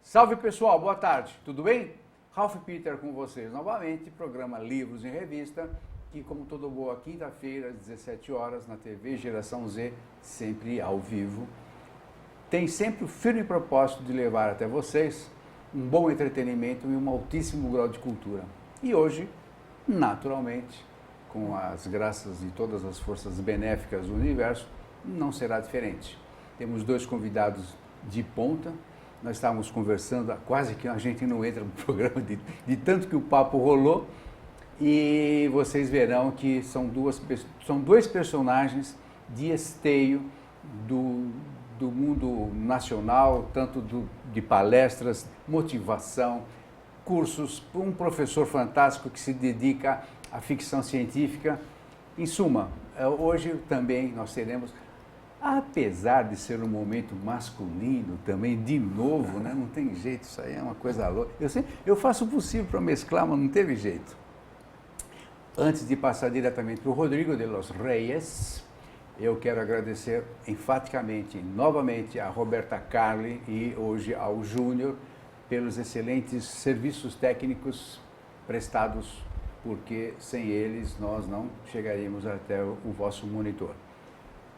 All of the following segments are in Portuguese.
Salve pessoal, boa tarde, tudo bem? Ralph Peter com vocês novamente, programa Livros em Revista, que como toda boa quinta-feira, às 17 horas, na TV Geração Z, sempre ao vivo, tem sempre o firme propósito de levar até vocês um bom entretenimento e um altíssimo grau de cultura. E hoje, naturalmente, com as graças de todas as forças benéficas do universo, não será diferente. Temos dois convidados de ponta. Nós estávamos conversando, quase que a gente não entra no programa de tanto que o papo rolou, e vocês verão que são dois personagens de esteio do mundo nacional, tanto de palestras, motivação, cursos, um professor fantástico que se dedica à ficção científica. Em suma, hoje também nós teremos, apesar de ser um momento masculino também, de novo, né? Não tem jeito, isso aí é uma coisa louca. Eu faço o possível para mesclar, mas não teve jeito. Antes de passar diretamente para o Rodrigo de los Reyes, eu quero agradecer enfaticamente, novamente, a Roberta Carli e hoje ao Júnior pelos excelentes serviços técnicos prestados, porque sem eles nós não chegaríamos até o vosso monitor.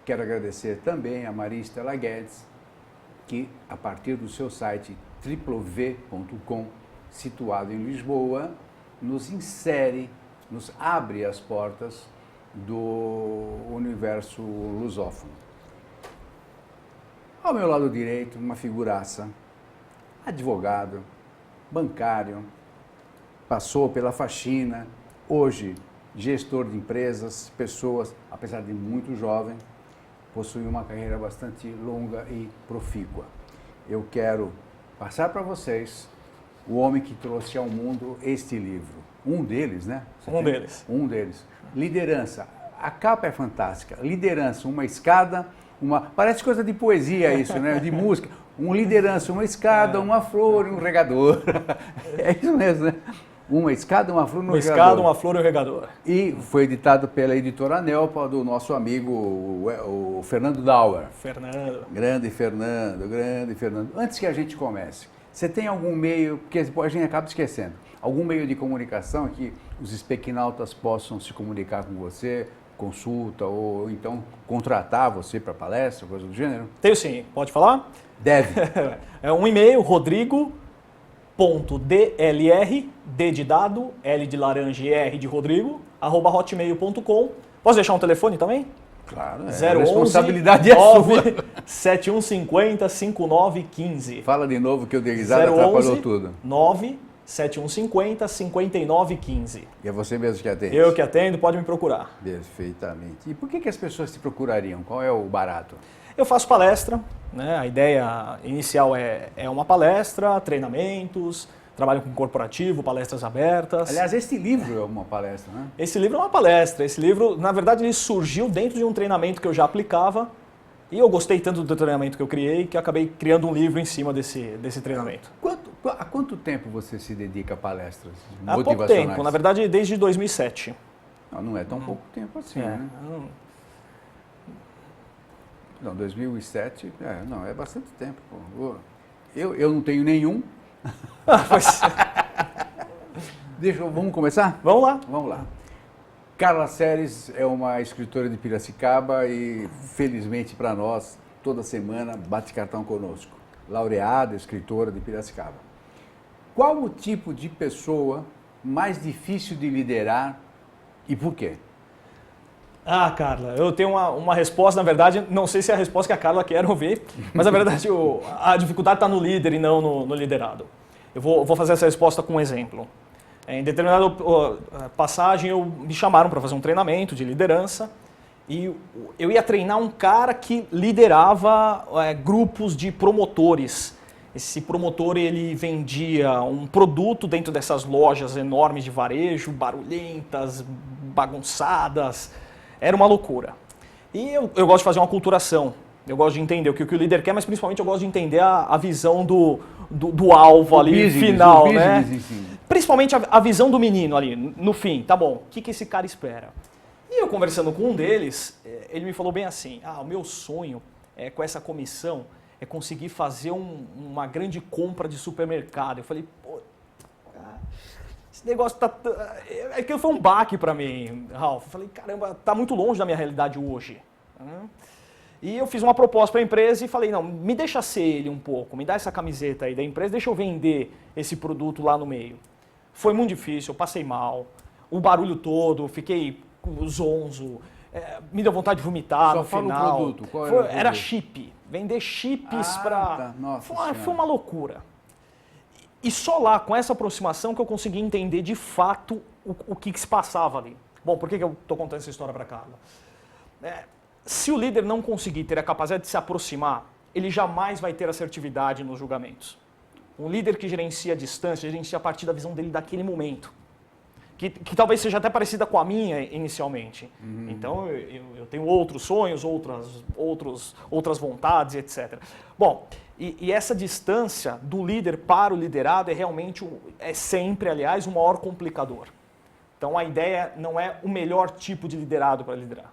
Quero agradecer também a Maria Estela Guedes, que a partir do seu site www.v.com, situado em Lisboa, nos insere, nos abre as portas do universo lusófono. Ao meu lado direito, uma figuraça, advogado, bancário, passou pela faxina, hoje gestor de empresas, pessoas, apesar de muito jovem, possui uma carreira bastante longa e profícua. Eu quero passar para vocês o homem que trouxe ao mundo este livro. Um deles, né? Um deles. Liderança. A capa é fantástica. Liderança, uma escada, parece coisa de poesia isso, né? De música. Liderança, uma escada, uma flor e um regador. É isso mesmo, né? Uma escada, uma flor e um regador. Uma escada, uma flor e um regador. E foi editado pela editora Nelpa, do nosso amigo o Fernando Dauer. Grande Fernando. Antes que a gente comece, você tem algum meio, porque a gente acaba esquecendo, algum meio de comunicação que os espequinautas possam se comunicar com você, consulta, ou então contratar você para palestra, coisa do gênero? Tenho sim, pode falar? Deve. É um e-mail, rodrigo.dlr, D de dado, L de laranja e R de Rodrigo, @hotmail.com. Posso deixar um telefone também? Claro, 011 a responsabilidade é sua. 7150 5915. Fala de novo que eu dei risada, atrapalhou tudo. 97150 5915. E é você mesmo que atende? Eu que atendo, pode me procurar. Perfeitamente. E por que as pessoas te procurariam? Qual é o barato? Eu faço palestra, né? A ideia inicial é uma palestra, treinamentos, trabalho com corporativo, palestras abertas. Aliás, este livro é uma palestra, né? Esse livro é uma palestra. Esse livro, na verdade, ele surgiu dentro de um treinamento que eu já aplicava e eu gostei tanto do treinamento que eu criei que eu acabei criando um livro em cima desse treinamento. Há quanto tempo você se dedica a palestras motivacionais? Há pouco tempo, na verdade, desde 2007. Não é tão pouco tempo assim, né? Não, 2007, é bastante tempo. Pô. Eu não tenho nenhum. Vamos começar? Vamos lá. Vamos lá. Carla Seres é uma escritora de Piracicaba e, felizmente para nós, toda semana bate cartão conosco. Laureada, escritora de Piracicaba. Qual o tipo de pessoa mais difícil de liderar e por quê? Carla, eu tenho uma resposta, na verdade, não sei se é a resposta que a Carla quer ouvir, mas na verdade a dificuldade está no líder e não no liderado. Eu vou fazer essa resposta com um exemplo. Em determinada passagem, me chamaram para fazer um treinamento de liderança e eu ia treinar um cara que liderava grupos de promotores. Esse promotor, ele vendia um produto dentro dessas lojas enormes de varejo, barulhentas, bagunçadas. Era uma loucura. E eu gosto de fazer uma aculturação. Eu gosto de entender o que o líder quer, mas principalmente eu gosto de entender a visão do alvo ali, final, né? Principalmente a visão do menino ali, no fim. Tá bom, o que esse cara espera? E eu conversando com um deles, ele me falou bem assim, o meu sonho com essa comissão é conseguir fazer uma grande compra de supermercado. Eu falei, pô, esse negócio tá... Aquilo foi um baque para mim, Ralf. Eu falei, caramba, tá muito longe da minha realidade hoje. E eu fiz uma proposta para a empresa e falei, não, me deixa ser ele um pouco, me dá essa camiseta aí da empresa, deixa eu vender esse produto lá no meio. Foi muito difícil, eu passei mal, o barulho todo, fiquei zonzo, me deu vontade de vomitar no final. O produto, qual era o produto? Era chip, vender chips para... Tá. Foi uma loucura. E só lá, com essa aproximação, que eu consegui entender de fato o que se passava ali. Bom, por que eu estou contando essa história para a Carla? Se o líder não conseguir ter a capacidade de se aproximar, ele jamais vai ter assertividade nos julgamentos. Um líder que gerencia a distância, gerencia a partir da visão dele daquele momento. Que talvez seja até parecida com a minha inicialmente. Então, eu tenho outros sonhos, outras vontades, etc. Bom, e essa distância do líder para o liderado é realmente, sempre, aliás, o maior complicador. Então, a ideia não é o melhor tipo de liderado para liderar.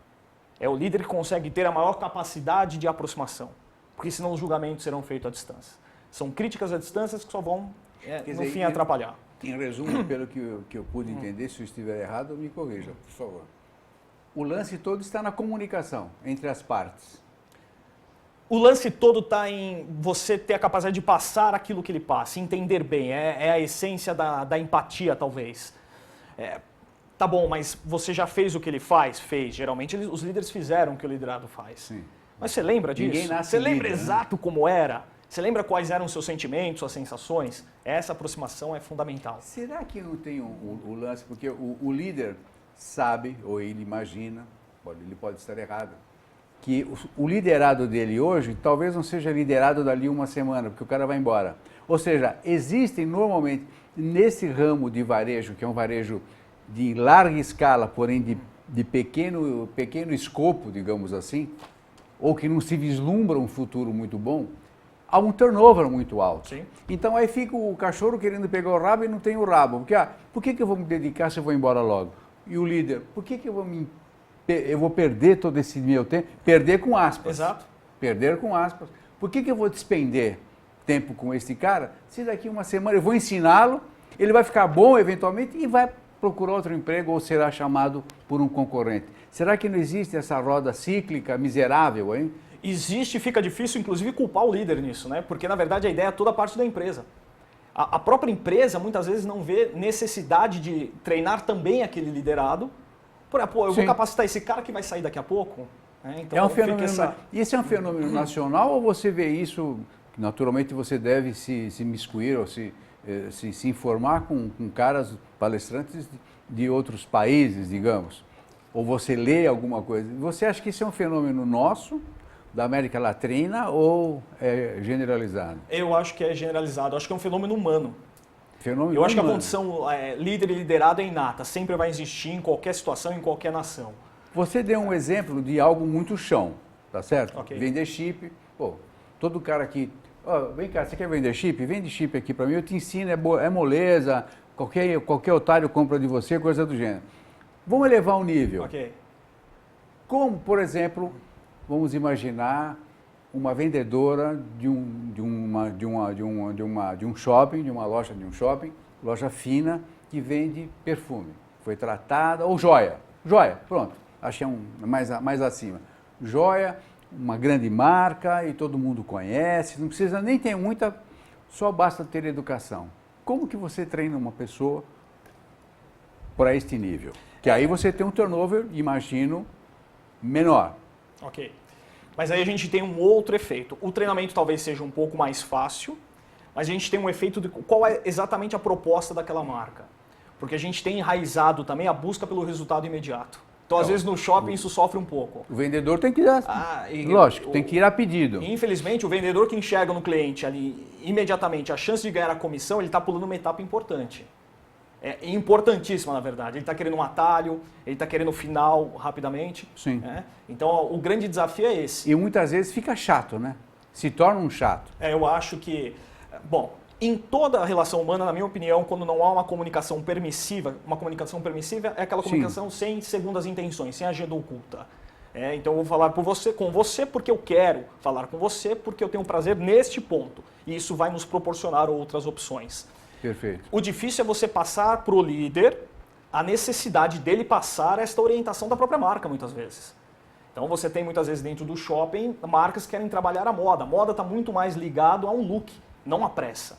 É o líder que consegue ter a maior capacidade de aproximação, porque senão os julgamentos serão feitos à distância. São críticas à distância que só vão, no fim, atrapalhar. Em resumo, pelo que eu pude entender, se eu estiver errado, me corrija, por favor. O lance todo está na comunicação entre as partes. O lance todo está em você ter a capacidade de passar aquilo que ele passa, entender bem. É a essência da empatia, talvez. Tá bom, mas você já fez o que ele faz? Fez. Geralmente os líderes fizeram o que o liderado faz. Sim. Mas você lembra disso? Ninguém nasce Você lembra líder, exato como era? Você lembra quais eram os seus sentimentos, suas sensações? Essa aproximação é fundamental. Será que não tem o lance? Porque o líder sabe, ou ele imagina, ele pode estar errado, que o liderado dele hoje talvez não seja liderado dali uma semana, porque o cara vai embora. Ou seja, existem normalmente, nesse ramo de varejo, que é um varejo de larga escala, porém de pequeno escopo, digamos assim, ou que não se vislumbra um futuro muito bom, há um turnover muito alto. Sim. Então aí fica o cachorro querendo pegar o rabo e não tem o rabo. Porque, por que eu vou me dedicar se eu vou embora logo? E o líder, por que eu vou perder todo esse meu tempo? Perder com aspas. Exato. Perder com aspas. Por que eu vou despender tempo com esse cara se daqui uma semana eu vou ensiná-lo, ele vai ficar bom eventualmente e vai procurar outro emprego ou será chamado por um concorrente? Será que não existe essa roda cíclica miserável, hein? Existe e fica difícil, inclusive, culpar o líder nisso, né? Porque, na verdade, a ideia é toda parte da empresa. A própria empresa, muitas vezes, não vê necessidade de treinar também aquele liderado. Eu vou capacitar esse cara que vai sair daqui a pouco. Então, é um fenômeno. Isso é um fenômeno nacional ou você vê isso, naturalmente você deve se miscuir ou se informar com caras palestrantes de outros países, digamos? Ou você lê alguma coisa? Você acha que isso é um fenômeno nosso, da América Latina, ou é generalizado? Eu acho que é generalizado. Eu acho que é um fenômeno humano. Eu acho que a condição líder e liderado é inata. Sempre vai existir em qualquer situação, em qualquer nação. Você deu um exemplo de algo muito chão, tá certo? Okay. Vender chip. Pô, todo cara aqui... vem cá, você quer vender chip? Vende chip aqui para mim, eu te ensino, é moleza, qualquer otário compra de você, coisa do gênero. Vamos elevar o nível. Ok. Como, por exemplo, vamos imaginar uma vendedora de um shopping, de uma loja de um shopping, loja fina, que vende perfume. Foi tratada, ou joia. Joia, pronto, achei mais acima. Joia, uma grande marca e todo mundo conhece, não precisa nem ter muita, só basta ter educação. Como que você treina uma pessoa para este nível? Que aí você tem um turnover, imagino, menor. Ok. Mas aí a gente tem um outro efeito. O treinamento talvez seja um pouco mais fácil, mas a gente tem um efeito de qual é exatamente a proposta daquela marca. Porque a gente tem enraizado também a busca pelo resultado imediato. Então, às vezes, no shopping isso sofre um pouco. O vendedor tem que dar, lógico, tem que ir a pedido. Infelizmente, o vendedor que enxerga no cliente ali imediatamente a chance de ganhar a comissão, ele está pulando uma etapa importante. É importantíssima, na verdade. Ele está querendo um atalho, ele está querendo o final rapidamente. Sim. Então, o grande desafio é esse. E muitas vezes fica chato, né? Se torna um chato. Eu acho que... Bom, em toda a relação humana, na minha opinião, quando não há uma comunicação permissiva é aquela comunicação sem segundas intenções, sem agenda oculta. Então eu vou falar com você porque eu quero falar com você, porque eu tenho prazer neste ponto. E isso vai nos proporcionar outras opções. Perfeito. O difícil é você passar para o líder a necessidade dele passar esta orientação da própria marca, muitas vezes. Então você tem muitas vezes dentro do shopping marcas que querem trabalhar a moda. A moda está muito mais ligado a um look, não a pressa.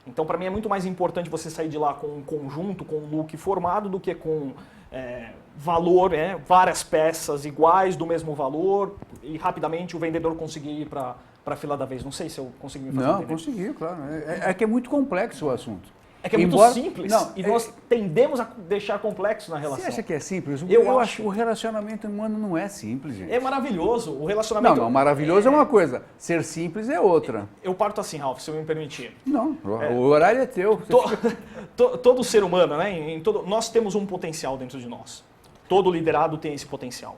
Então para mim é muito mais importante você sair de lá com um conjunto, com um look formado, do que com valor, várias peças iguais do mesmo valor e rapidamente o vendedor conseguir ir para a fila da vez. Não sei se eu consegui me fazer entender. Não, consegui, claro. É que é muito complexo o assunto. É que é muito simples e nós tendemos a deixar complexo na relação. Você acha que é simples? Eu acho que o relacionamento humano não é simples, gente. É maravilhoso. O relacionamento... Não, maravilhoso é uma coisa. Ser simples é outra. Eu parto assim, Ralf, se eu me permitir. Não, o horário é teu. Todo ser humano, né? Nós temos um potencial dentro de nós. Todo liderado tem esse potencial.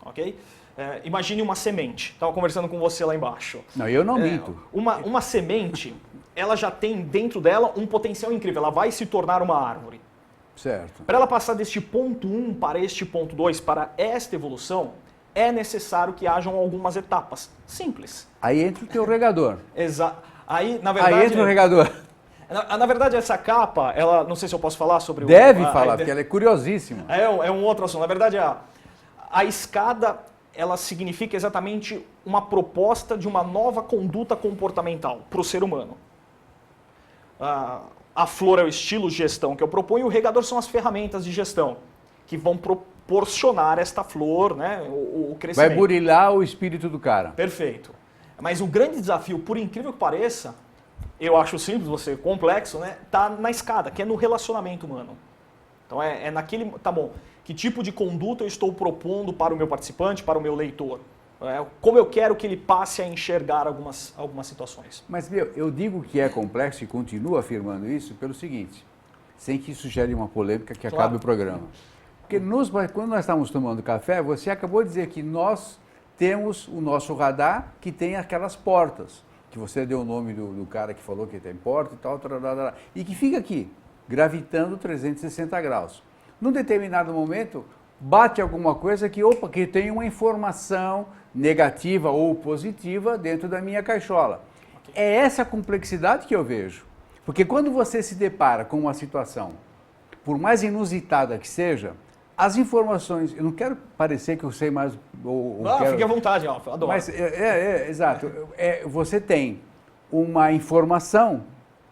Ok? Imagine uma semente. Estava conversando com você lá embaixo. Não, eu não minto. Uma semente... ela já tem dentro dela um potencial incrível, ela vai se tornar uma árvore. Certo. Para ela passar deste ponto 1 para este ponto 2, para esta evolução, é necessário que hajam algumas etapas simples. Aí entra o teu regador. Exato. Aí, na verdade... Aí entra o regador. Na verdade, essa capa, ela, não sei se eu posso falar sobre o... Deve falar, porque ela é curiosíssima. É um outro assunto. Na verdade, a escada... ela significa exatamente uma proposta de uma nova conduta comportamental para o ser humano. A flor é o estilo de gestão que eu proponho, e o regador são as ferramentas de gestão que vão proporcionar esta flor, né, o crescimento. Vai burilar o espírito do cara. Perfeito. Mas o grande desafio, por incrível que pareça, eu acho simples, você complexo, né, tá na escada, que é no relacionamento humano. Então é naquele, tá bom, que tipo de conduta eu estou propondo para o meu participante, para o meu leitor? Como eu quero que ele passe a enxergar algumas situações. Mas, eu digo que é complexo e continuo afirmando isso pelo seguinte, sem que isso gere uma polêmica que acabe o programa. Porque quando nós estávamos tomando café, você acabou de dizer que nós temos o nosso radar que tem aquelas portas, que você deu o nome do cara que falou que tem porta e tal, e que fica aqui, gravitando 360 graus. Num determinado momento, bate alguma coisa que tem uma informação negativa ou positiva dentro da minha caixola. Okay. É essa complexidade que eu vejo. Porque quando você se depara com uma situação, por mais inusitada que seja, as informações... Eu não quero parecer que eu sei mais... Fique à vontade, Alfa, adoro. Mas, exato. Você tem uma informação,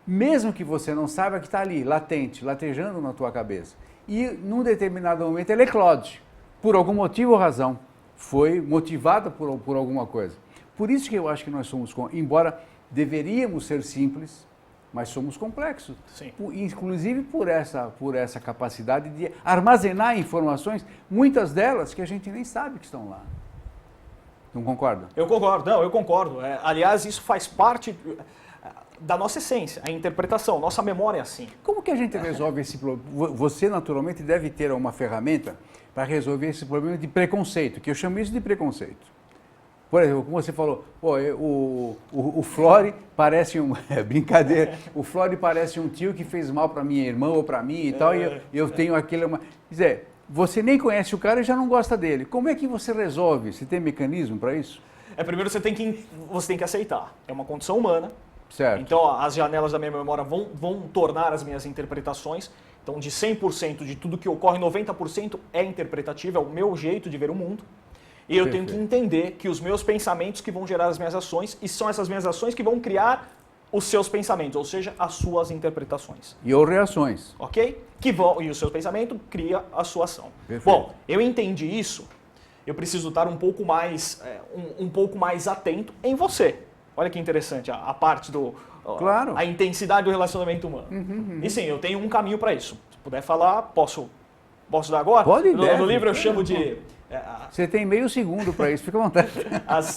mesmo que você não saiba, que está ali, latente, latejando na tua cabeça. E, num determinado momento, ela eclode, por algum motivo ou razão. Foi motivada por alguma coisa. Por isso que eu acho que nós somos, embora deveríamos ser simples, mas somos complexos. Sim. Inclusive por essa capacidade de armazenar informações, muitas delas que a gente nem sabe que estão lá. Não concorda? Eu concordo. Aliás, isso faz parte da nossa essência, a interpretação, nossa memória é assim. Como que a gente resolve esse problema? Você, naturalmente, deve ter uma ferramenta para resolver esse problema de preconceito, que eu chamo isso de preconceito. Por exemplo, como você falou, o Flori parece brincadeira, o Flori parece um tio que fez mal para minha irmã ou para mim e tal, e eu tenho aquele... Quer dizer, você nem conhece o cara e já não gosta dele. Como é que você resolve? Você tem mecanismo para isso? Primeiro você tem que aceitar. É uma condição humana. Certo. Então, as janelas da minha memória vão tornar as minhas interpretações. Então, de 100% de tudo que ocorre, 90% é interpretativo, é o meu jeito de ver o mundo. E eu tenho que entender que os meus pensamentos que vão gerar as minhas ações, e são essas minhas ações que vão criar os seus pensamentos, ou seja, as suas interpretações. E ou reações. Ok? E o seu pensamento cria a sua ação. Perfeito. Bom, eu entendi isso, eu preciso estar um pouco mais atento em você. Olha que interessante a parte Claro. A intensidade do relacionamento humano. E sim, eu tenho um caminho para isso. Se puder falar, posso dar agora? Pode, no livro eu chamo de... Você tem meio segundo para isso, fica à vontade.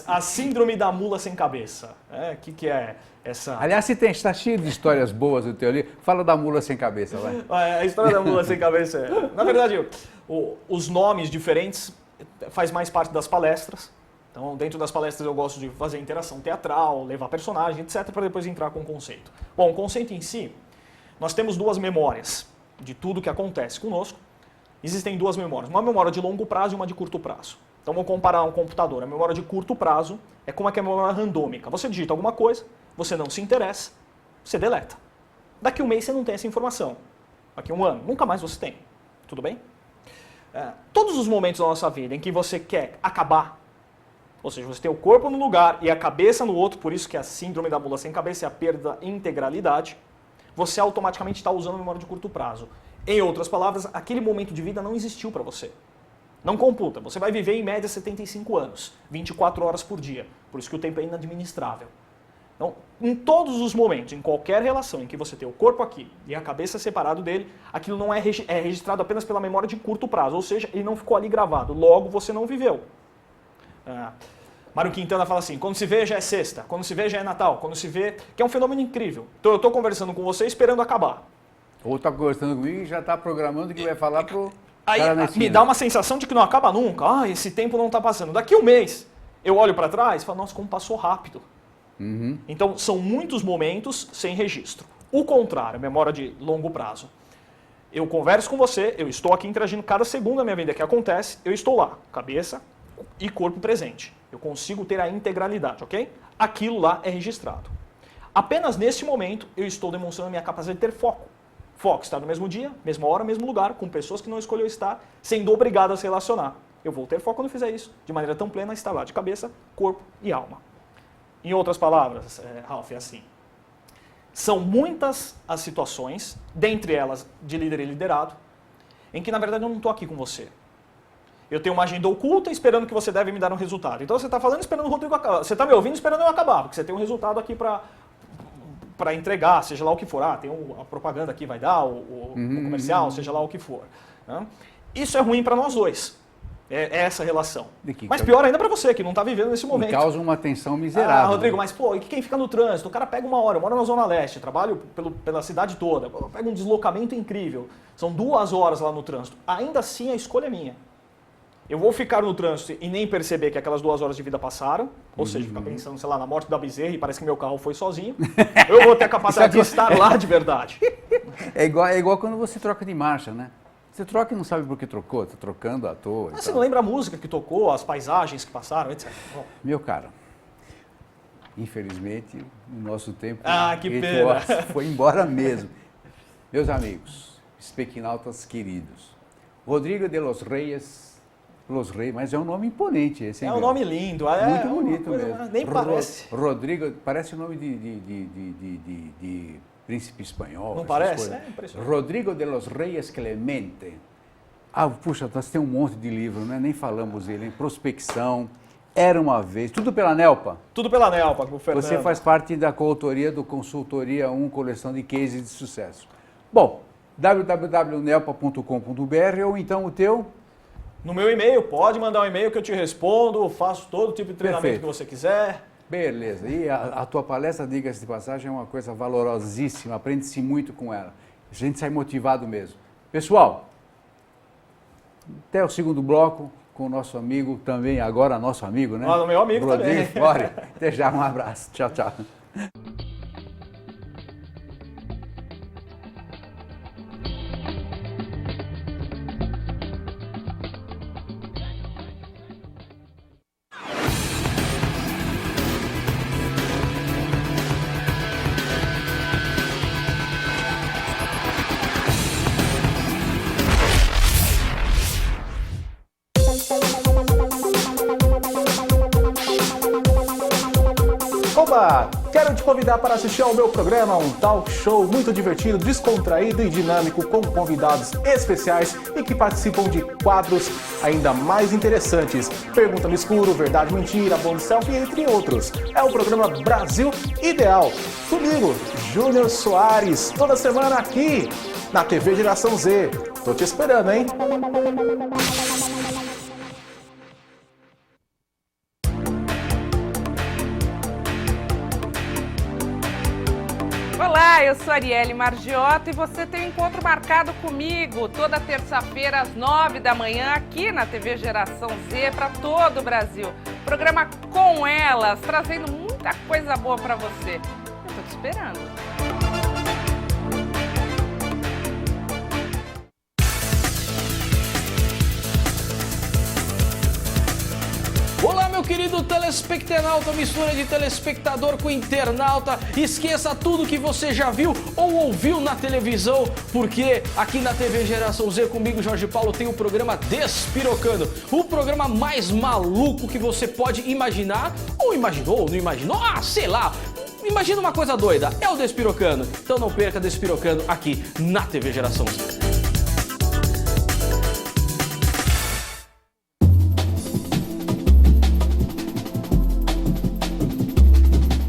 A síndrome da mula sem cabeça. Que é essa... Aliás, está cheio de histórias boas do teu livro. Fala da mula sem cabeça, vai. A história da mula sem cabeça Na verdade, os nomes diferentes faz mais parte das palestras. Então, dentro das palestras eu gosto de fazer interação teatral, levar personagem, etc., para depois entrar com o conceito. Bom, o conceito em si, nós temos duas memórias de tudo que acontece conosco. Existem duas memórias, uma memória de longo prazo e uma de curto prazo. Então vamos comparar um computador. A memória de curto prazo é como é que é a memória randômica. Você digita alguma coisa, você não se interessa, você deleta. Daqui um mês você não tem essa informação. Daqui um ano, nunca mais você tem. Tudo bem? Todos os momentos da nossa vida em que você quer acabar, ou seja, você tem o corpo num lugar e a cabeça no outro, por isso que a síndrome da mula sem cabeça é a perda da integralidade, você automaticamente está usando a memória de curto prazo. Em outras palavras, aquele momento de vida não existiu para você. Não computa. Você vai viver em média 75 anos, 24 horas por dia. Por isso que o tempo é inadministrável. Então, em todos os momentos, em qualquer relação em que você tem o corpo aqui e a cabeça separado dele, aquilo não é registrado apenas pela memória de curto prazo, ou seja, ele não ficou ali gravado, logo você não viveu. Mário Quintana fala assim, quando se vê já é sexta, quando se vê já é Natal, quando se vê, que é um fenômeno incrível. Então eu estou conversando com você esperando acabar. Ou está conversando comigo e já está programando o que vai falar pro aí cara na me dá uma sensação de que não acaba nunca. Esse tempo não está passando. Daqui um mês, eu olho para trás e falo, nossa, como passou rápido. Uhum. Então, são muitos momentos sem registro. O contrário, memória de longo prazo. Eu converso com você, eu estou aqui interagindo cada segundo da minha vida que acontece, eu estou lá, cabeça e corpo presente. Eu consigo ter a integralidade, ok? Aquilo lá é registrado. Apenas neste momento, eu estou demonstrando a minha capacidade de ter foco. Foco, estar no mesmo dia, mesma hora, mesmo lugar, com pessoas que não escolheu estar, sendo obrigado a se relacionar. Eu vou ter foco quando fizer isso, de maneira tão plena, estar lá de cabeça, corpo e alma. Em outras palavras, Ralph, é assim. São muitas as situações, dentre elas de líder e liderado, em que na verdade eu não estou aqui com você. Eu tenho uma agenda oculta esperando que você deve me dar um resultado. Então você está falando esperando o Rodrigo acabar. Você está me ouvindo esperando eu acabar, porque você tem um resultado aqui para entregar, seja lá o que for. Tem a propaganda aqui, vai dar, o comercial, seja lá o que for. Né? Isso é ruim para nós dois. É essa relação. Mas pior ainda para você, que não está vivendo nesse momento. E causa uma tensão miserável. Rodrigo, mas pô, e quem fica no trânsito? O cara pega uma hora, eu moro na Zona Leste, trabalho pela cidade toda, pega um deslocamento incrível. São 2 horas lá no trânsito. Ainda assim, a escolha é minha. Eu vou ficar no trânsito e nem perceber que aquelas 2 horas de vida passaram, ou seja, ficar pensando, sei lá, na morte da Bezerra e parece que meu carro foi sozinho. Eu vou ter a capacidade de estar lá de verdade. É igual quando você troca de marcha, né? Você troca e não sabe por que trocou, está trocando à toa. Mas você não lembra a música que tocou, as paisagens que passaram, etc. Bom. Meu caro, infelizmente, o nosso tempo que pena. Foi embora mesmo. Meus amigos, espequinautas queridos, Rodrigo de los Reyes, mas é um nome imponente esse, hein? É um nome lindo. Muito bonito mesmo. Nem parece. Rodrigo, parece o nome de príncipe espanhol. Não parece? Coisas. É impressionante. Rodrigo de los Reyes Clemente. Puxa, nós temos um monte de livro, né? Nem falamos ele, hein? Prospecção, Era uma Vez, tudo pela Nelpa? Tudo pela Nelpa, com o Fernando. Você faz parte da coautoria do Consultoria 1, coleção de cases de sucesso. Bom, www.nelpa.com.br ou então o teu? No meu e-mail, pode mandar um e-mail que eu te respondo, faço todo tipo de treinamento que você quiser. Beleza. E a tua palestra, diga-se de passagem, é uma coisa valorosíssima, aprende-se muito com ela. A gente sai motivado mesmo. Pessoal, até o segundo bloco com o nosso amigo também, agora nosso amigo, né? Meu amigo Rodrigo também. Fore. Até já, um abraço. Tchau, tchau. Quero te convidar para assistir ao meu programa, um talk show muito divertido, descontraído e dinâmico, com convidados especiais e que participam de quadros ainda mais interessantes. Pergunta no escuro, verdade, mentira, bônus selfie, entre outros. É o programa Brasil Ideal. Comigo, Júnior Soares, toda semana aqui na TV Geração Z. Tô te esperando, hein? Olá, eu sou Arielle Margiotto e você tem um encontro marcado comigo toda terça-feira às 9 da manhã aqui na TV Geração Z para todo o Brasil. Programa Com Elas, trazendo muita coisa boa para você. Eu tô te esperando. querido telespectanauta, mistura de telespectador com internauta. Esqueça tudo que você já viu ou ouviu na televisão, porque aqui na TV Geração Z, comigo, Jorge Paulo, tem o programa Despirocando. O programa mais maluco que você pode imaginar, ou imaginou, ou não imaginou, sei lá. Imagina uma coisa doida, é o Despirocando. Então não perca Despirocando aqui na TV Geração Z.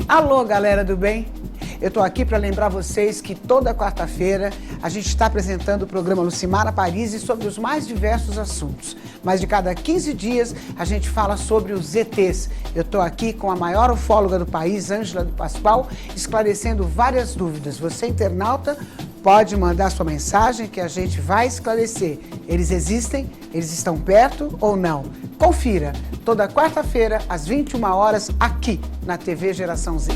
Alô, galera do bem? Eu tô aqui para lembrar vocês que toda quarta-feira a gente está apresentando o programa Lucimara Paris sobre os mais diversos assuntos. Mas de cada 15 dias a gente fala sobre os ETs. Eu tô aqui com a maior ufóloga do país, Ângela do Pascoal, esclarecendo várias dúvidas. Você, internauta, pode mandar sua mensagem que a gente vai esclarecer. Eles existem? Eles estão perto ou não? Confira, toda quarta-feira, às 21 horas, aqui na TV Geração Z.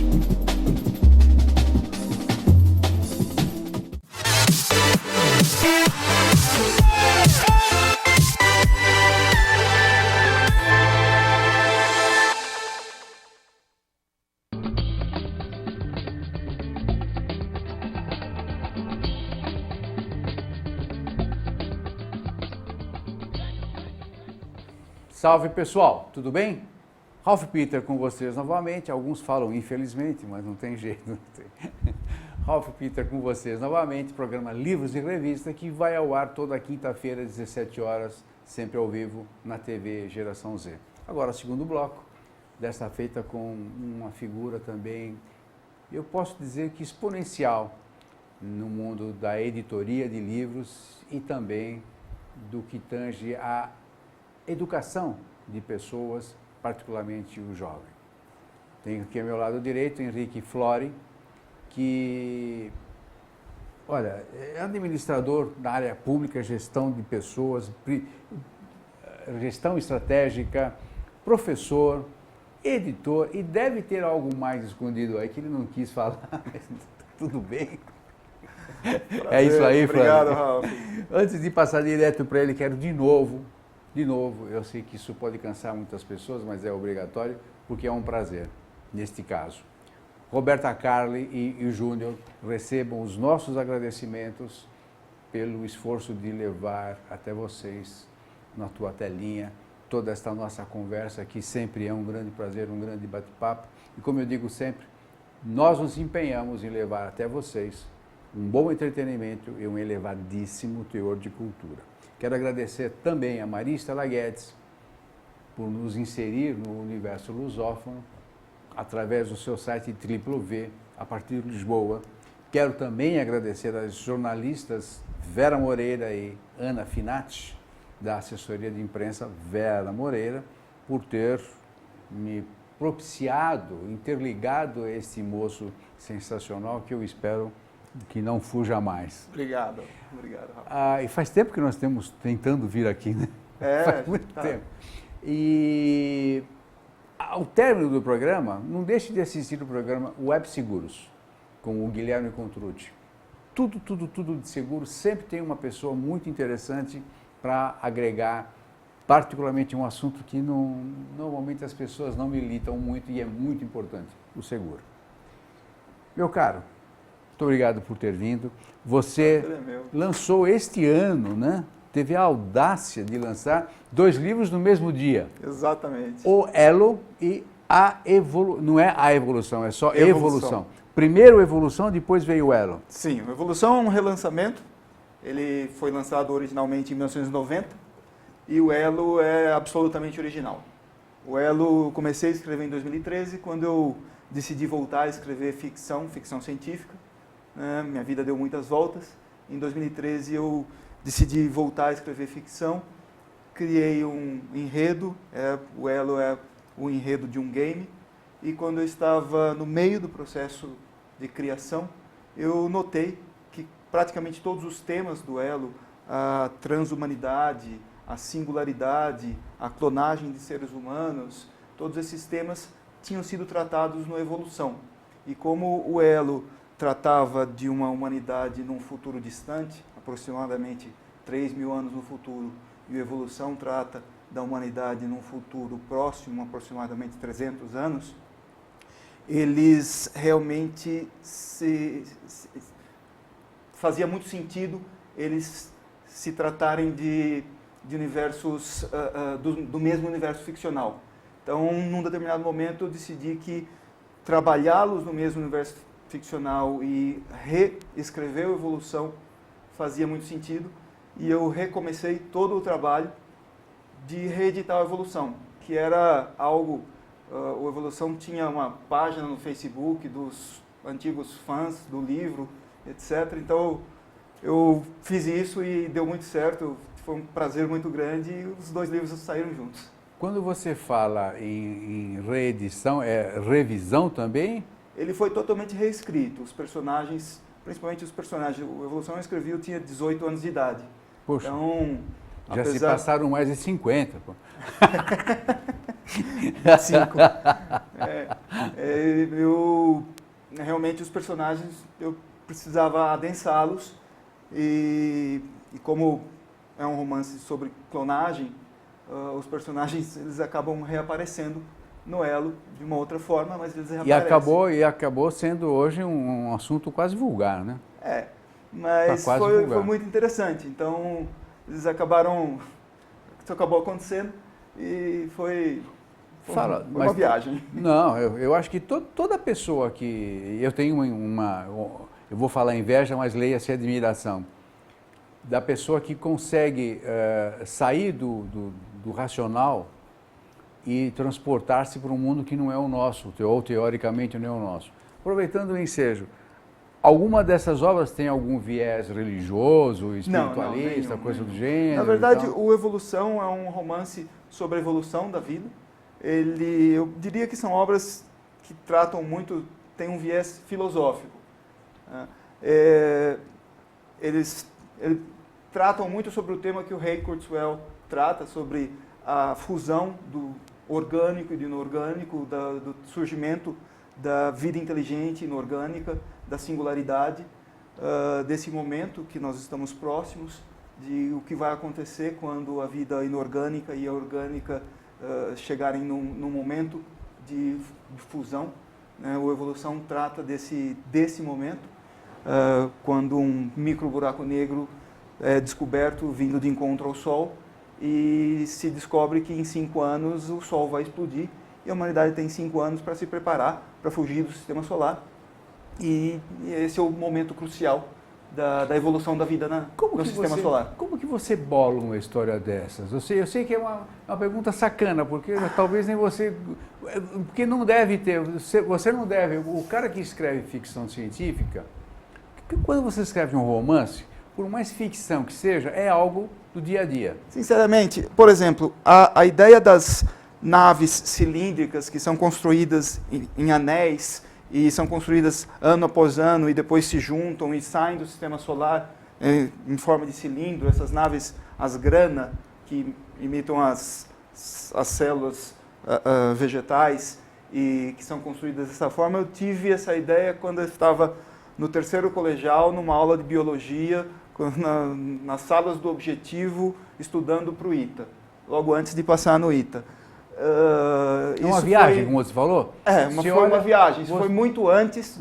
Salve pessoal, tudo bem? Ralph Peter com vocês novamente, alguns falam infelizmente, mas não tem jeito. Não tem. Ralph Peter com vocês novamente, programa Livros e Revista, que vai ao ar toda quinta-feira às 17 horas, sempre ao vivo na TV Geração Z. Agora, segundo bloco, desta feita com uma figura também, eu posso dizer que exponencial no mundo da editoria de livros e também do que tange a educação de pessoas, particularmente o jovem. Tenho aqui ao meu lado direito Henrique Flori, que, olha, é administrador da área pública, gestão de pessoas, gestão estratégica, professor, editor, e deve ter algo mais escondido aí que ele não quis falar, mas tudo bem. Prazer, é isso aí, Flori. Obrigado, Ralf. Antes de passar direto para ele, quero de novo, eu sei que isso pode cansar muitas pessoas, mas é obrigatório, porque é um prazer, neste caso. Roberta Carli e Júnior, recebam os nossos agradecimentos pelo esforço de levar até vocês, na tua telinha, toda esta nossa conversa, que sempre é um grande prazer, um grande bate-papo. E como eu digo sempre, nós nos empenhamos em levar até vocês um bom entretenimento e um elevadíssimo teor de cultura. Quero agradecer também a Maria Estela Guedes por nos inserir no universo lusófono através do seu site www, a partir de Lisboa. Quero também agradecer às jornalistas Vera Moreira e Ana Finati, da assessoria de imprensa Vera Moreira, por ter me propiciado, interligado a esse moço sensacional que eu espero que não fuja mais. Obrigado, Rafa. E faz tempo que nós estamos tentando vir aqui, né? Faz muito tempo. E ao término do programa, não deixe de assistir o programa Web Seguros, com o Guilherme Contrucci. Tudo de seguro, sempre tem uma pessoa muito interessante para agregar, particularmente um assunto que normalmente as pessoas não militam muito e é muito importante, o seguro. Meu caro, muito obrigado por ter vindo. Você lançou este ano, né? Teve a audácia de lançar 2 livros no mesmo dia. Exatamente. O Elo e a Evolução. Não é a Evolução, é só Evolução. Primeiro Evolução, depois veio o Elo. Sim, o Evolução é um relançamento. Ele foi lançado originalmente em 1990 e o Elo é absolutamente original. O Elo eu comecei a escrever em 2013, quando eu decidi voltar a escrever ficção científica. Minha vida deu muitas voltas. Em 2013 eu decidi voltar a escrever ficção, criei um enredo, o Elo é o enredo de um game, e quando eu estava no meio do processo de criação, eu notei que praticamente todos os temas do Elo, a transhumanidade, a singularidade, a clonagem de seres humanos, todos esses temas tinham sido tratados no Evolução. E como o Elo tratava de uma humanidade num futuro distante, aproximadamente 3.000 anos no futuro, e a Evolução trata da humanidade num futuro próximo, aproximadamente 300 anos, eles realmente fazia muito sentido eles se tratarem de universos do mesmo universo ficcional. Então, num determinado momento, eu decidi que trabalhá-los no mesmo universo ficcional e reescrever a evolução fazia muito sentido, e eu recomecei todo o trabalho de reeditar a evolução, que era algo... O Evolução tinha uma página no Facebook dos antigos fãs do livro, etc. Então, eu fiz isso e deu muito certo, foi um prazer muito grande e os 2 livros saíram juntos. Quando você fala em reedição, é revisão também? Ele foi totalmente reescrito, os personagens, principalmente os personagens. O Evolução eu escrevi, eu tinha 18 anos de idade. Poxa, então, já se passaram mais de 50. Pô. 5. Realmente os personagens, eu precisava adensá-los e como é um romance sobre clonagem, os personagens eles acabam reaparecendo no Elo de uma outra forma, mas eles reaparecem. E acabou sendo hoje um assunto quase vulgar, né? Mas foi muito interessante. Então, eles acabaram... Isso acabou acontecendo e foi uma viagem. Não, eu acho que toda pessoa que... Eu tenho eu vou falar inveja, mas leia-se admiração. Da pessoa que consegue sair do racional e transportar-se para um mundo que não é o nosso, ou teoricamente não é o nosso. Aproveitando o ensejo, alguma dessas obras tem algum viés religioso, espiritualista, não, coisa do gênero? Na verdade, o Evolução é um romance sobre a evolução da vida. Eu diria que são obras que tratam muito, tem um viés filosófico. Eles tratam muito sobre o tema que o Ray Kurzweil trata, sobre a fusão do orgânico e do inorgânico, do surgimento da vida inteligente e inorgânica, da singularidade, desse momento que nós estamos próximos, de o que vai acontecer quando a vida inorgânica e a orgânica chegarem num momento de fusão. O Evolução trata desse momento, quando um micro buraco negro é descoberto vindo de encontro ao Sol e se descobre que em 5 anos o Sol vai explodir e a humanidade tem 5 anos para se preparar para fugir do Sistema Solar. E esse é o momento crucial da evolução da vida no Sistema Solar. Como que você bola uma história dessas? Eu sei que é uma pergunta sacana, porque talvez nem você... Porque não deve ter... Você não deve... O cara que escreve ficção científica, quando você escreve um romance, por mais ficção que seja, é algo do dia a dia. Sinceramente, por exemplo, a ideia das naves cilíndricas que são construídas em anéis e são construídas ano após ano e depois se juntam e saem do Sistema Solar em forma de cilindro, essas naves, as grana, que imitam as células vegetais e que são construídas dessa forma, eu tive essa ideia quando eu estava no 3º colegial, numa aula de biologia, nas salas do Objetivo, estudando para o ITA, logo antes de passar no ITA. Uma viagem, como você falou? Foi uma viagem. Isso foi muito antes,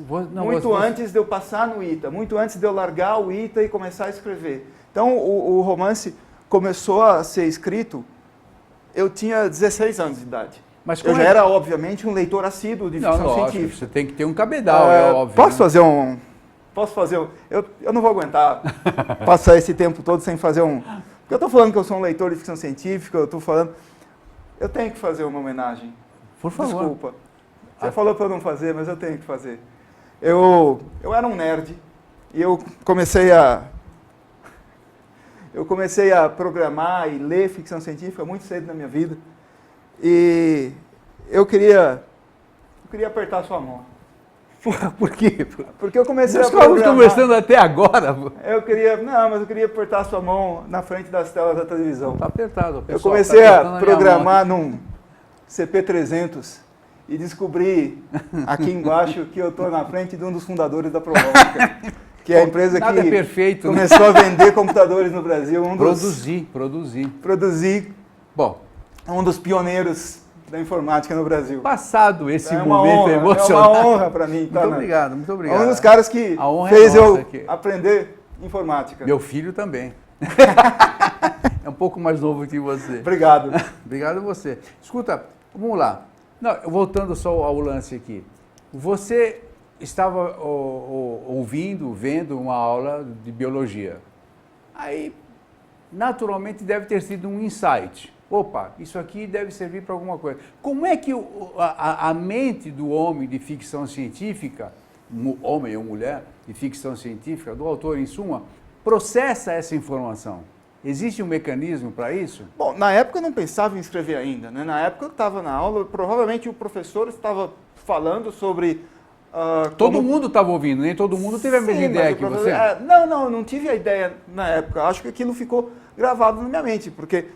antes de eu passar no ITA, muito antes de eu largar o ITA e começar a escrever. Então, o romance começou a ser escrito, eu tinha 16 anos de idade. Mas eu já era, obviamente, um leitor assíduo de ficção científica. Você tem que ter um cabedal, é óbvio. Posso fazer eu não vou aguentar passar esse tempo todo sem fazer um... Porque eu estou falando que eu sou um leitor de ficção científica, eu estou falando... Eu tenho que fazer uma homenagem. Por favor. Desculpa. Você falou para eu não fazer, mas eu tenho que fazer. Eu era um nerd e eu comecei a programar e ler ficção científica muito cedo na minha vida. E eu queria apertar a sua mão. Por quê? Porque eu comecei a programar... Nós estamos conversando até agora. Eu queria apertar a sua mão na frente das telas da televisão. Está apertado, pessoal. Eu comecei a programar num CP300 e descobri aqui embaixo que eu estou na frente de um dos fundadores da Prológica, que é a empresa que começou a vender computadores no Brasil. Produzir. Produzir. Bom, um dos pioneiros da informática no Brasil. Passado esse É uma momento honra, emocionante. É uma honra para mim. Muito obrigado, muito obrigado. É um dos caras que A honra fez é nossa eu aqui. aprender informática. Meu filho também. É um pouco mais novo que você. Obrigado. Obrigado a você. Escuta, vamos lá. Não, voltando só ao lance aqui. Você estava ouvindo, vendo uma aula de biologia. Aí, naturalmente, deve ter sido um insight. Opa, isso aqui deve servir para alguma coisa. Como é que a mente do homem de ficção científica, homem ou mulher de ficção científica, do autor em suma, processa essa informação? Existe um mecanismo para isso? Bom, na época eu não pensava em escrever ainda, né? Na época eu estava na aula, provavelmente o professor estava falando sobre... Todo mundo estava ouvindo, nem todo mundo teve a mesma ideia que você? Não tive a ideia na época. Acho que aquilo ficou gravado na minha mente, porque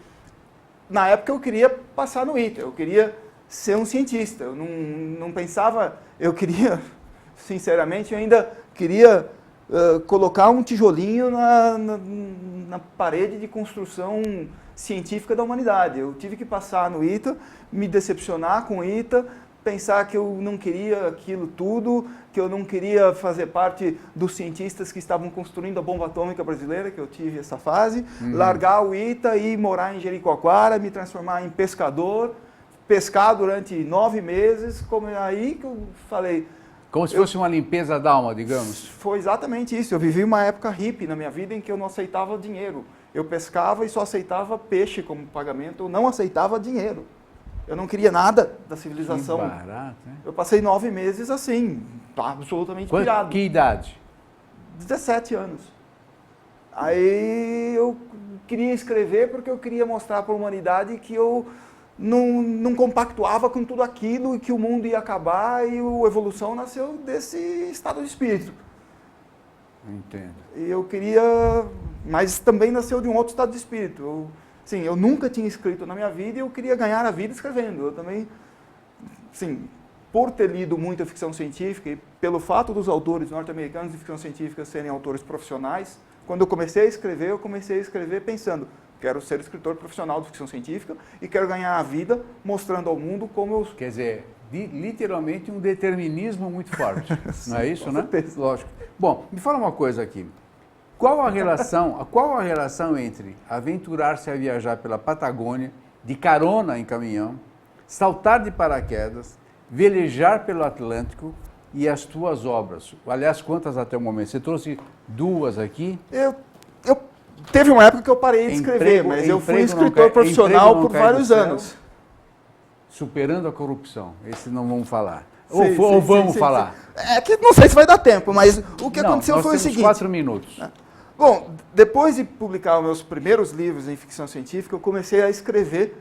na época eu queria passar no ITA, eu queria ser um cientista. Eu não pensava, eu queria, sinceramente, eu ainda queria colocar um tijolinho na parede de construção científica da humanidade. Eu tive que passar no ITA, me decepcionar com o ITA, pensar que eu não queria aquilo tudo, que eu não queria fazer parte dos cientistas que estavam construindo a bomba atômica brasileira, que eu tive essa fase, largar o ITA e morar em Jericoacoara, me transformar em pescador, pescar durante 9 meses, como é aí que eu falei... Como se fosse uma limpeza da alma, digamos. Foi exatamente isso. Eu vivi uma época hippie na minha vida em que eu não aceitava dinheiro. Eu pescava e só aceitava peixe como pagamento, eu não aceitava dinheiro. Eu não queria nada da civilização. Que barato, né? Eu passei 9 meses assim, absolutamente pirado. Que idade? 17 anos. Aí eu queria escrever porque eu queria mostrar para a humanidade que eu não compactuava com tudo aquilo e que o mundo ia acabar e a evolução nasceu desse estado de espírito. Entendo. E eu queria... Mas também nasceu de um outro estado de espírito. Eu nunca tinha escrito na minha vida e eu queria ganhar a vida escrevendo. Eu também, por ter lido muita ficção científica e pelo fato dos autores norte-americanos de ficção científica serem autores profissionais, quando eu comecei a escrever pensando, quero ser escritor profissional de ficção científica e quero ganhar a vida mostrando ao mundo como eu... Quer dizer, literalmente um determinismo muito forte. Não é isso, com né? certeza. Lógico. Bom, me fala uma coisa aqui. Qual a relação entre aventurar-se a viajar pela Patagônia, de carona em caminhão, saltar de paraquedas, velejar pelo Atlântico e as tuas obras? Aliás, quantas até o momento? Você trouxe 2 aqui? Teve uma época que eu parei de escrever, mas eu fui escritor profissional por vários anos. Superando a corrupção. Esse não vamos falar. Sim, Ou vamos falar? É que não sei se vai dar tempo, mas o que aconteceu foi o seguinte... 4 minutos. Bom, depois de publicar os meus primeiros livros em ficção científica, eu comecei a escrever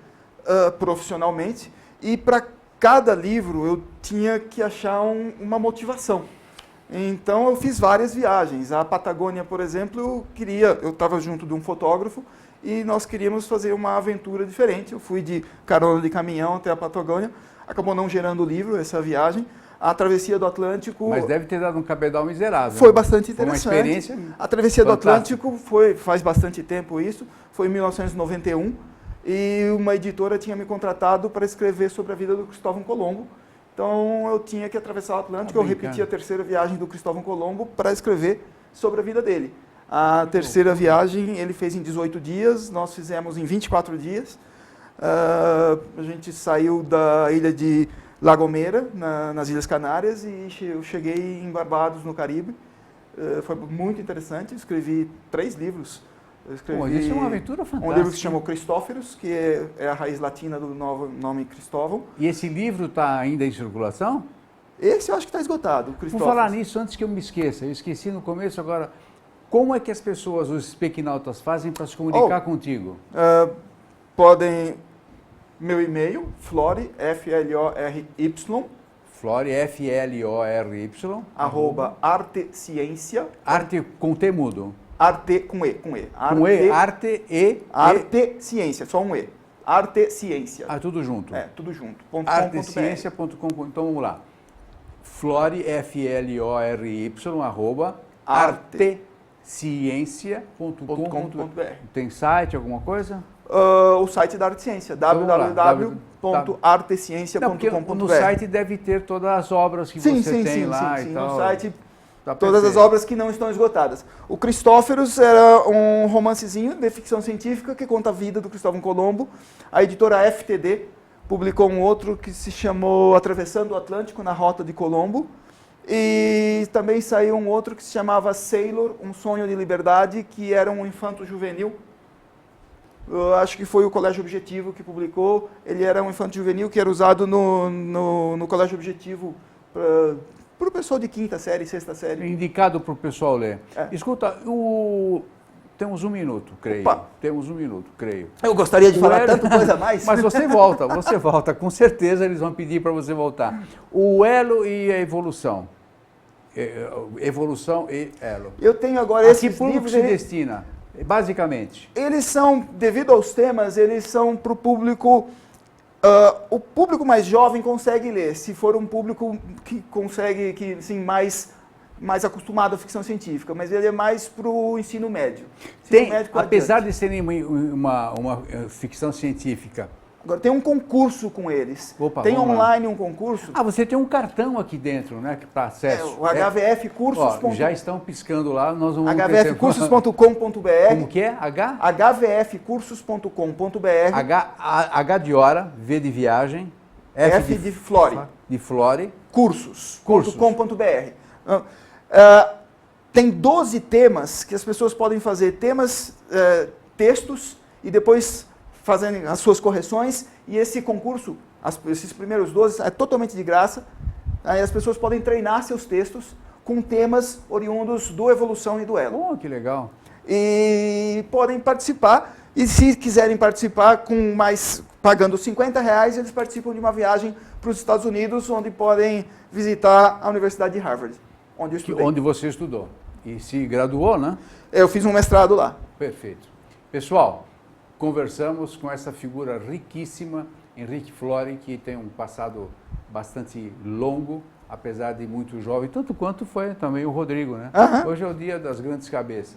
profissionalmente e para cada livro eu tinha que achar uma motivação. Então eu fiz várias viagens. A Patagônia, por exemplo, eu estava junto de um fotógrafo e nós queríamos fazer uma aventura diferente. Eu fui de carona de caminhão até a Patagônia, acabou não gerando livro essa viagem. A travessia do Atlântico... Mas deve ter dado um cabedal miserável. Foi bastante interessante. Foi uma experiência A travessia do fantástica. Atlântico faz bastante tempo isso, foi em 1991, e uma editora tinha me contratado para escrever sobre a vida do Cristóvão Colombo. Então eu tinha que atravessar o Atlântico, eu repeti a terceira viagem do Cristóvão Colombo para escrever sobre a vida dele. A terceira viagem ele fez em 18 dias, nós fizemos em 24 dias. A gente saiu da ilha de La Gomera, nas Ilhas Canárias, e eu cheguei em Barbados, no Caribe. Foi muito interessante, escrevi 3 livros. Eu escrevi isso é uma aventura fantástica. Um livro que se chama Cristóferos, que é a raiz latina do nome Cristóvão. E esse livro está ainda em circulação? Esse eu acho que está esgotado, o Vou falar nisso antes que eu me esqueça. Eu esqueci no começo, agora. Como é que as pessoas, os speakinautas, fazem para se comunicar contigo? Podem... Meu e-mail, Flory, F-L-O-R-Y. Flory, F-L-O-R-Y. @arteciência. Arte com T mudo. Arte com E. Com E, arte e... Arteciência, só um E. Arteciência. Tudo junto. Tudo junto. Arteciência.com.br. Então vamos lá. Flory, F-L-O-R-Y, @arteciência.com.br. Tem site, alguma coisa? o site da Arte Ciência, Vamos lá, www.artesciencia.com.br. No site deve ter todas as obras que você tem lá e tal. No site Dá pra todas ser. as obras que não estão esgotadas. O Cristóferos era um romancezinho de ficção científica que conta a vida do Cristóvão Colombo. A editora FTD publicou um outro que se chamou Atravessando o Atlântico na Rota de Colombo. E também saiu um outro que se chamava Sailor, Um Sonho de Liberdade, que era um infanto juvenil. Eu acho que foi o Colégio Objetivo que publicou. Ele era um infanto juvenil que era usado no Colégio Objetivo para o pessoal de quinta série, sexta série. Indicado para o pessoal ler. É. Escuta, temos um minuto, creio. Opa. Temos um minuto, creio. Eu gostaria de falar Hélio- tanta coisa a mais. Mas você volta, com certeza eles vão pedir para você voltar. O elo e a evolução. Evolução e elo. Eu tenho agora A que esses público livros. se destina, basicamente? Eles são, devido aos temas, eles são para o público. O público mais jovem consegue ler, se for um público que consegue, que assim, mais acostumado à ficção científica, mas ele é mais para o ensino médio. Ensino médio Apesar adiante. de serem uma ficção científica. Agora, tem um concurso com eles. Opa, Tem vamos lá. online um concurso. Ah, você tem um cartão aqui dentro, né, para acesso. O HVF Cursos. Ó, já estão piscando lá, nós vamos hvfcursos.com.br. Como que é? hvfcursos.com.br. H de hora, V de viagem, F de Flore. de Flore. Cursos.com.br. Tem 12 temas que as pessoas podem fazer. Textos e depois fazendo as suas correções. E esse concurso, esses primeiros 12, é totalmente de graça. Aí as pessoas podem treinar seus textos com temas oriundos do Evolução e do Elo. Oh, que legal. E podem participar. E se quiserem participar com pagando R$50, eles participam de uma viagem para os Estados Unidos, onde podem visitar a Universidade de Harvard, onde eu estudei. Onde você estudou. E se graduou, né? Eu fiz um mestrado lá. Perfeito. Pessoal, conversamos com essa figura riquíssima, Henrique Flore, que tem um passado bastante longo, apesar de muito jovem, tanto quanto foi também o Rodrigo, né? Aham. Hoje é o dia das grandes cabeças.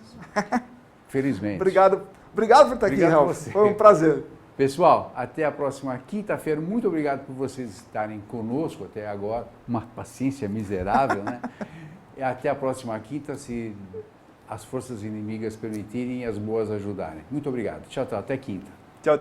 Felizmente. Obrigado por estar aqui, Obrigado a Ralf. você. Foi um prazer. Pessoal, até a próxima quinta-feira. Muito obrigado por vocês estarem conosco até agora. Uma paciência miserável, né? E até a próxima quinta, se as forças inimigas permitirem e as boas ajudarem. Muito obrigado. Tchau, tchau. Até quinta. Tchau.